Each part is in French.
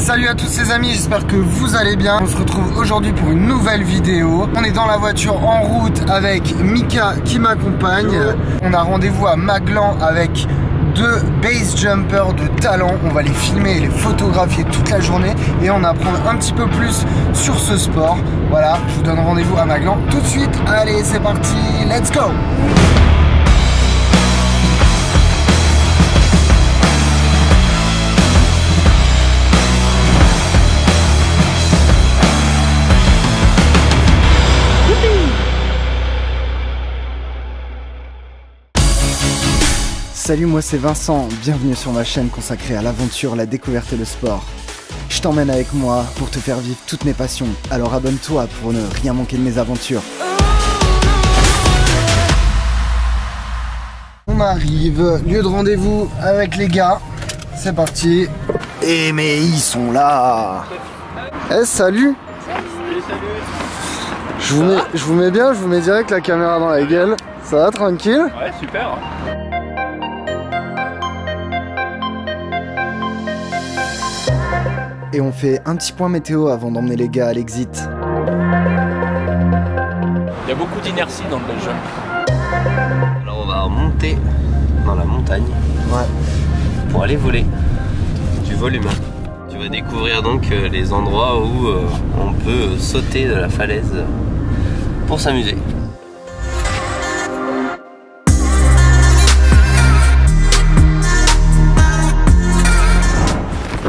Salut à tous les amis, j'espère que vous allez bien. On se retrouve aujourd'hui pour une nouvelle vidéo. On est dans la voiture en route avec Mika qui m'accompagne. On a rendez-vous à Maglan avec deux base jumpers de talent. On va les filmer et les photographier toute la journée et en apprendre un petit peu plus sur ce sport. Voilà, je vous donne rendez-vous à Maglan tout de suite. Allez, c'est parti, let's go! Salut, moi c'est Vincent, bienvenue sur ma chaîne consacrée à l'aventure, la découverte et le sport. Je t'emmène avec moi pour te faire vivre toutes mes passions, alors abonne-toi pour ne rien manquer de mes aventures. On arrive, lieu de rendez-vous avec les gars, c'est parti. Et mais ils sont là. Eh salut. Je vous mets bien, je vous mets direct la caméra dans la gueule. Ça va, tranquille? Ouais, super. Et on fait un petit point météo avant d'emmener les gars à l'exit. Il y a beaucoup d'inertie dans le Belgium. Alors on va monter dans la montagne pour aller voler du vol humain. Tu vas découvrir donc les endroits où on peut sauter de la falaise pour s'amuser.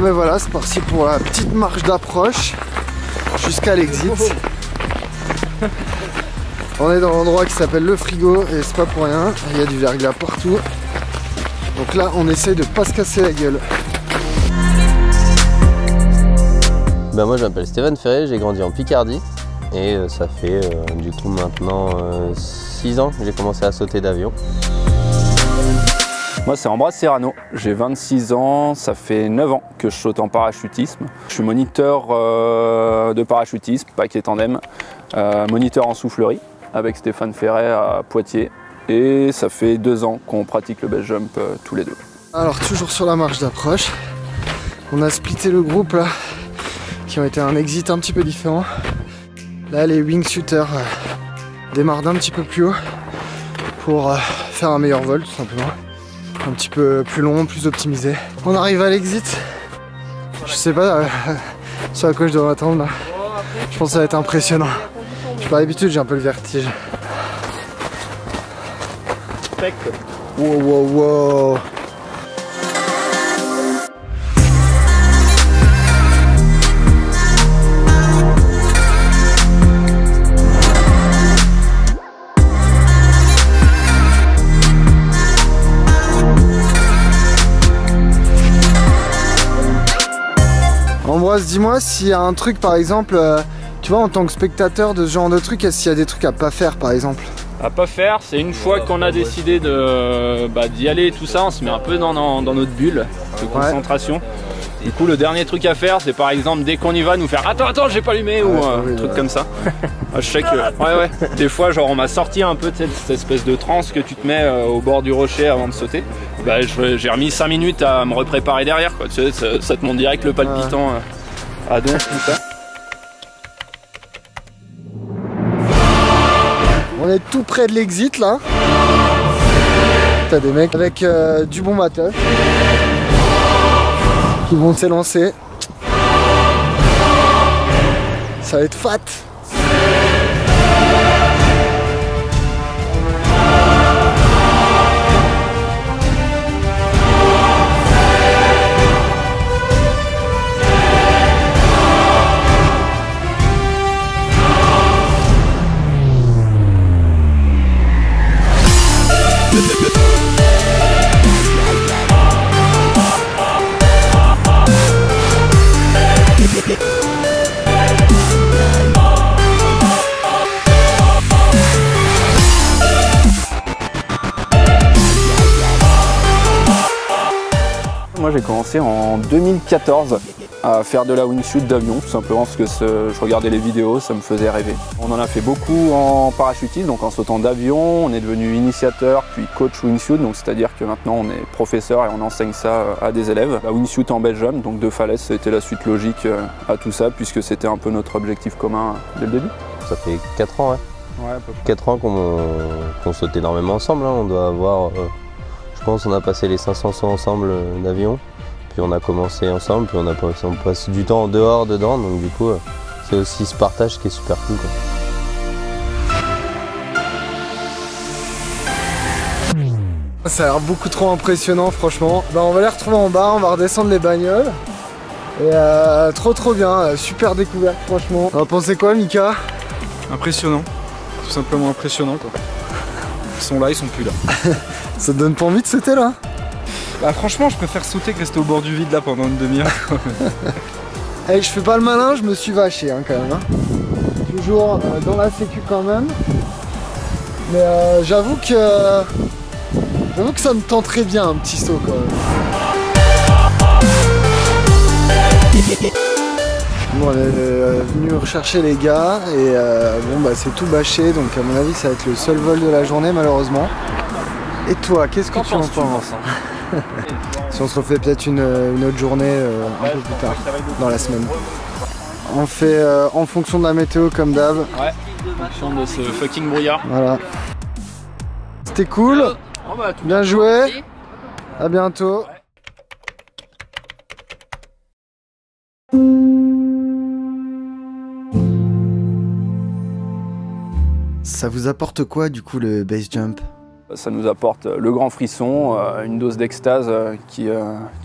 Mais voilà, c'est parti pour la petite marche d'approche jusqu'à l'exit. On est dans l'endroit qui s'appelle le frigo et c'est pas pour rien, il y a du verglas partout. Donc là on essaye de pas se casser la gueule. Ben moi je m'appelle Stéphane Ferré, j'ai grandi en Picardie et ça fait du coup maintenant 6 ans que j'ai commencé à sauter d'avion. Moi c'est Ambroise Serrano, j'ai 26 ans, ça fait 9 ans que je saute en parachutisme. Je suis moniteur de parachutisme, paquet tandem, moniteur en soufflerie avec Stéphane Ferré à Poitiers. Et ça fait 2 ans qu'on pratique le base jump tous les deux. Alors toujours sur la marche d'approche, on a splitté le groupe là, qui ont été un exit un petit peu différent. Là les wingsuiters démarrent d'un petit peu plus haut pour faire un meilleur vol tout simplement. Un petit peu plus long, plus optimisé. On arrive à l'exit. Je sais pas sur à quoi je dois m'attendre là. Je pense que ça va être impressionnant. J'ai pas l'habitude, j'ai un peu le vertige. Wow, wow, wow. Ambroise, dis-moi s'il y a un truc par exemple, tu vois en tant que spectateur de ce genre de truc, est-ce qu'il y a des trucs à pas faire par exemple? À pas faire, c'est une fois qu'on a décidé d'y aller et tout ça, on se met un peu dans notre bulle de concentration. Du coup le dernier truc à faire c'est par exemple dès qu'on y va nous faire attends j'ai pas allumé ou un truc comme ça. Je sais que des fois genre on m'a sorti un peu de cette espèce de transe que tu te mets au bord du rocher avant de sauter. Bah, j'ai remis 5 minutes à me repréparer derrière quoi. Tu sais, ça te monte direct le palpitant à donf tout ça. On est tout près de l'exit là. T'as des mecs avec du bon matos qui vont s'élancer. Ça va être fat. Moi j'ai commencé en 2014 à faire de la wingsuit d'avion, tout simplement parce que je regardais les vidéos, ça me faisait rêver. On en a fait beaucoup en parachutisme, donc en sautant d'avion, on est devenu initiateur puis coach wingsuit, donc c'est-à-dire que maintenant on est professeur et on enseigne ça à des élèves. La wingsuit en base jump, donc de falaise, c'était la suite logique à tout ça puisque c'était un peu notre objectif commun dès le début. Ça fait 4 ans, ouais, à peu près. 4 ans qu'on saute énormément ensemble, hein. On doit avoir, je pense, on a passé les 500 sauts ensemble d'avion. Puis on a commencé ensemble, puis on passe du temps en dehors, dedans, donc du coup, c'est aussi ce partage qui est super cool, quoi. Ça a l'air beaucoup trop impressionnant, franchement. Bah, on va les retrouver en bas, on va redescendre les bagnoles. Et trop bien, super découverte, franchement. On va penser quoi, Mika? Impressionnant, tout simplement impressionnant, quoi. Ils sont là, ils sont plus là. Ça te donne pas envie de sauter là? Bah franchement, je préfère sauter que rester au bord du vide là pendant une demi-heure. Hey, je fais pas le malin, je me suis vaché hein, quand même. Hein. Toujours dans la sécu quand même. Mais j'avoue que ça me tenterait bien un petit saut quand même. Bon, on est venu rechercher les gars et bon bah c'est tout bâché, donc à mon avis ça va être le seul vol de la journée malheureusement. Et toi, qu'est-ce que tu en penses? Si on se refait peut-être une autre journée un peu plus tard dans la semaine. On fait en fonction de la météo comme d'hab. Ouais, en fonction de ce fucking brouillard. Voilà. C'était cool. Oh bah, bien joué. À bientôt. Ça vous apporte quoi du coup le base jump? Ça nous apporte le grand frisson, une dose d'extase qui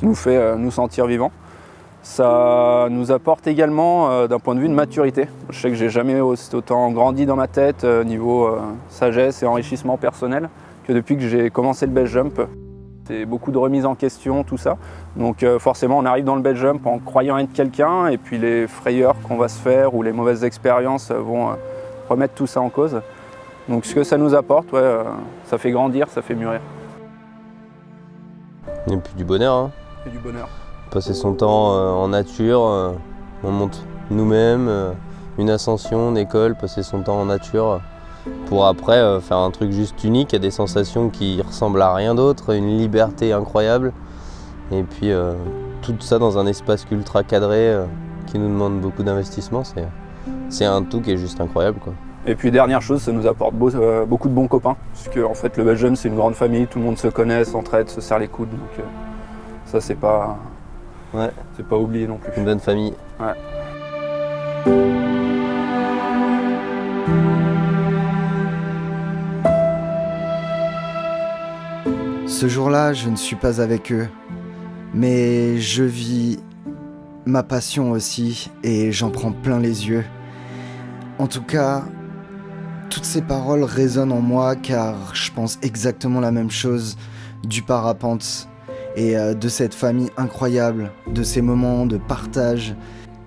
nous fait nous sentir vivants. Ça nous apporte également d'un point de vue de maturité. Je sais que j'ai jamais autant grandi dans ma tête niveau sagesse et enrichissement personnel que depuis que j'ai commencé le base jump. C'est beaucoup de remise en question, tout ça. Donc forcément on arrive dans le base jump en croyant être quelqu'un et puis les frayeurs qu'on va se faire ou les mauvaises expériences vont remettre tout ça en cause. Donc ce que ça nous apporte, ouais, ça fait grandir, ça fait mûrir. Et puis du bonheur, hein. Et du bonheur. Passer son temps en nature, on monte nous-mêmes, une ascension, une école, passer son temps en nature pour après faire un truc juste unique, à des sensations qui ressemblent à rien d'autre, une liberté incroyable. Et puis tout ça dans un espace ultra cadré qui nous demande beaucoup d'investissement, c'est un tout qui est juste incroyable, quoi. Et puis dernière chose, ça nous apporte beaucoup de bons copains, puisque en fait le base jump c'est une grande famille, tout le monde se connaît, s'entraide, se serre les coudes, donc ça c'est pas oublié non plus. Une bonne famille. Ouais. Ce jour-là, je ne suis pas avec eux, mais je vis ma passion aussi et j'en prends plein les yeux. En tout cas, toutes ces paroles résonnent en moi car je pense exactement la même chose du parapente et de cette famille incroyable, de ces moments de partage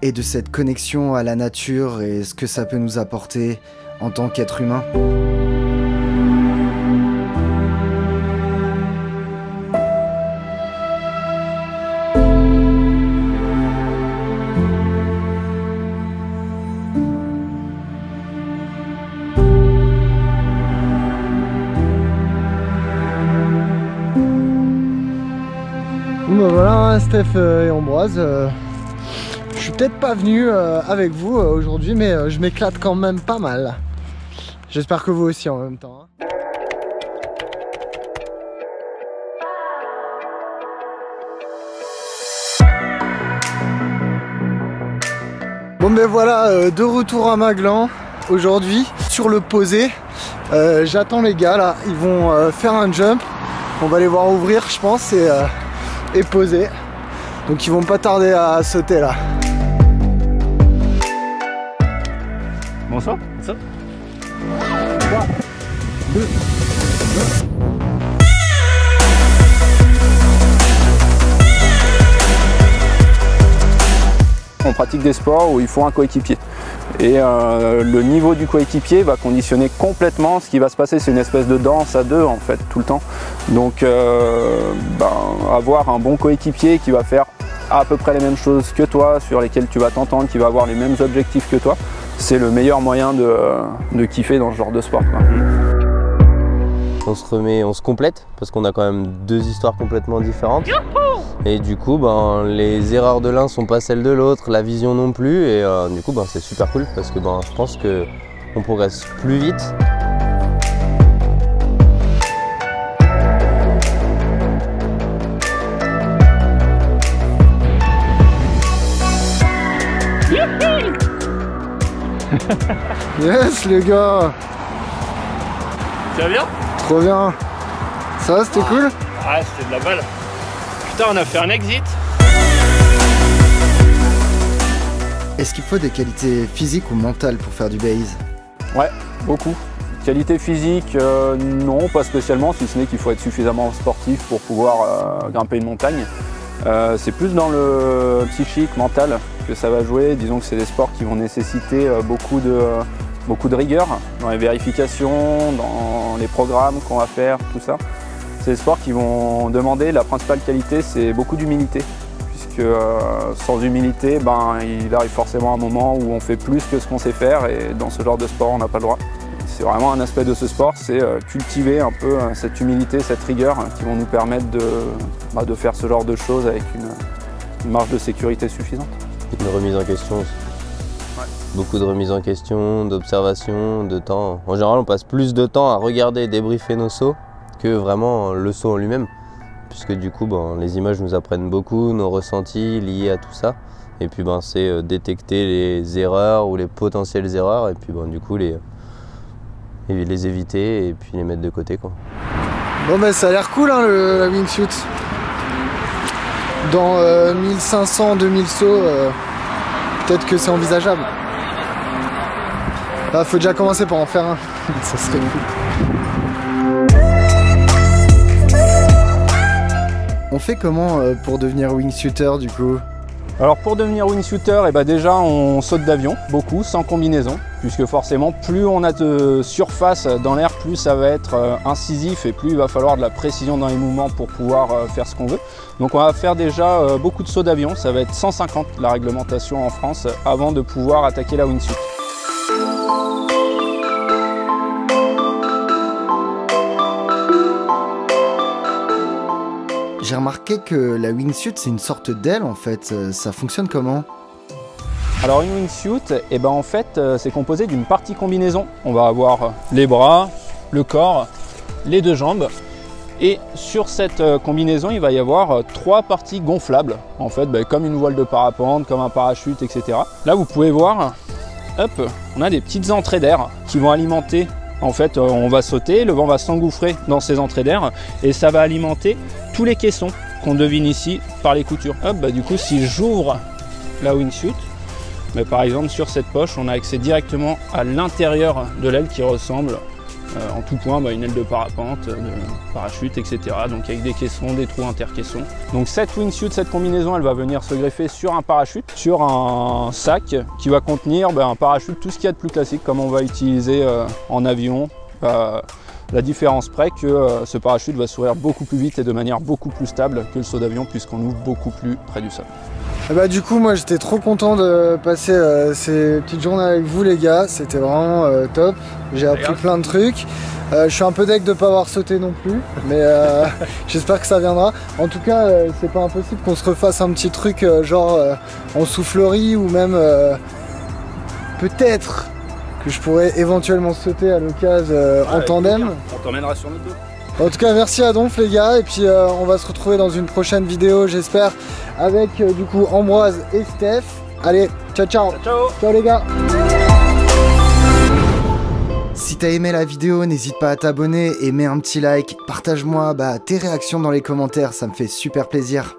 et de cette connexion à la nature et ce que ça peut nous apporter en tant qu'être humain. Bon bah voilà Steph et Ambroise, je suis peut-être pas venu avec vous aujourd'hui mais je m'éclate quand même pas mal. J'espère que vous aussi en même temps. Hein. Bon ben voilà, de retour à Maglan aujourd'hui sur le posé. J'attends les gars là, ils vont faire un jump. On va les voir ouvrir je pense et poser. Donc ils vont pas tarder à sauter là. Bonsoir. 3, 2, 1. On pratique des sports où il faut un coéquipier. Et le niveau du coéquipier va conditionner complètement ce qui va se passer. C'est une espèce de danse à deux en fait, tout le temps. Donc avoir un bon coéquipier qui va faire à peu près les mêmes choses que toi, sur lesquelles tu vas t'entendre, qui va avoir les mêmes objectifs que toi, c'est le meilleur moyen de kiffer dans ce genre de sport, quoi. On se complète parce qu'on a quand même deux histoires complètement différentes. Et du coup, les erreurs de l'un sont pas celles de l'autre, la vision non plus. Et du coup, c'est super cool parce que je pense qu'on progresse plus vite. Yes les gars. Tu vas bien? Trop bien. Ça va, c'était cool? Ah, c'était de la balle. Putain, on a fait un exit. Est-ce qu'il faut des qualités physiques ou mentales pour faire du base? Ouais, beaucoup. Qualité physique, non, pas spécialement, si ce n'est qu'il faut être suffisamment sportif pour pouvoir grimper une montagne. C'est plus dans le psychique, mental que ça va jouer. Disons que c'est des sports qui vont nécessiter beaucoup de rigueur dans les vérifications, dans les programmes qu'on va faire, tout ça. C'est des sports qui vont demander, la principale qualité, c'est beaucoup d'humilité. Puisque sans humilité, il arrive forcément un moment où on fait plus que ce qu'on sait faire et dans ce genre de sport, on n'a pas le droit. C'est vraiment un aspect de ce sport, c'est cultiver un peu cette humilité, cette rigueur qui vont nous permettre de faire ce genre de choses avec une marge de sécurité suffisante. Une remise en question aussi. Ouais. Beaucoup de remise en question, d'observation, de temps. En général, on passe plus de temps à regarder et débriefer nos sauts que vraiment le saut en lui-même. Puisque du coup, les images nous apprennent beaucoup, nos ressentis liés à tout ça. Et puis c'est détecter les erreurs ou les potentielles erreurs et puis du coup les éviter et puis les mettre de côté, quoi. Bon ça a l'air cool hein, la wingsuit. Dans 1500-2000 sauts, peut-être que c'est envisageable. Faut déjà commencer par en faire un. Ça serait cool. On fait comment pour devenir wingsuiter du coup? Alors pour devenir wingsuiter, déjà on saute d'avion, beaucoup, sans combinaison, puisque forcément plus on a de surface dans l'air, plus ça va être incisif et plus il va falloir de la précision dans les mouvements pour pouvoir faire ce qu'on veut. Donc on va faire déjà beaucoup de sauts d'avion, ça va être 150 la réglementation en France avant de pouvoir attaquer la wingsuit. J'ai remarqué que la wingsuit c'est une sorte d'aile en fait, ça fonctionne comment? Alors une wingsuit, en fait c'est composé d'une partie combinaison. On va avoir les bras, le corps, les deux jambes et sur cette combinaison il va y avoir 3 parties gonflables en fait, comme une voile de parapente, comme un parachute, etc. Là vous pouvez voir, hop, on a des petites entrées d'air qui vont alimenter. En fait, on va sauter, le vent va s'engouffrer dans ces entrées d'air et ça va alimenter tous les caissons qu'on devine ici par les coutures. Hop, du coup, si j'ouvre la wingsuit, par exemple sur cette poche, on a accès directement à l'intérieur de l'aile qui ressemble en tout point une aile de parapente, de parachute, etc. Donc avec des caissons, des trous intercaissons. Donc cette wingsuit, cette combinaison, elle va venir se greffer sur un parachute, sur un sac qui va contenir un parachute, tout ce qu'il y a de plus classique, comme on va utiliser en avion. La différence près que ce parachute va s'ouvrir beaucoup plus vite et de manière beaucoup plus stable que le saut d'avion puisqu'on ouvre beaucoup plus près du sol. Du coup moi j'étais trop content de passer ces petites journées avec vous les gars, c'était vraiment top, j'ai appris plein de trucs. Je suis un peu deg de pas avoir sauté non plus, mais j'espère que ça viendra. En tout cas c'est pas impossible qu'on se refasse un petit truc genre en soufflerie ou même peut-être que je pourrais éventuellement sauter à l'occasion en tandem. On t'emmènera sur notre dos. En tout cas merci à Donf les gars et puis on va se retrouver dans une prochaine vidéo j'espère avec du coup Ambroise et Steph. Allez ciao ciao. Ciao les gars. Si t'as aimé la vidéo n'hésite pas à t'abonner et mets un petit like, partage-moi tes réactions dans les commentaires, ça me fait super plaisir.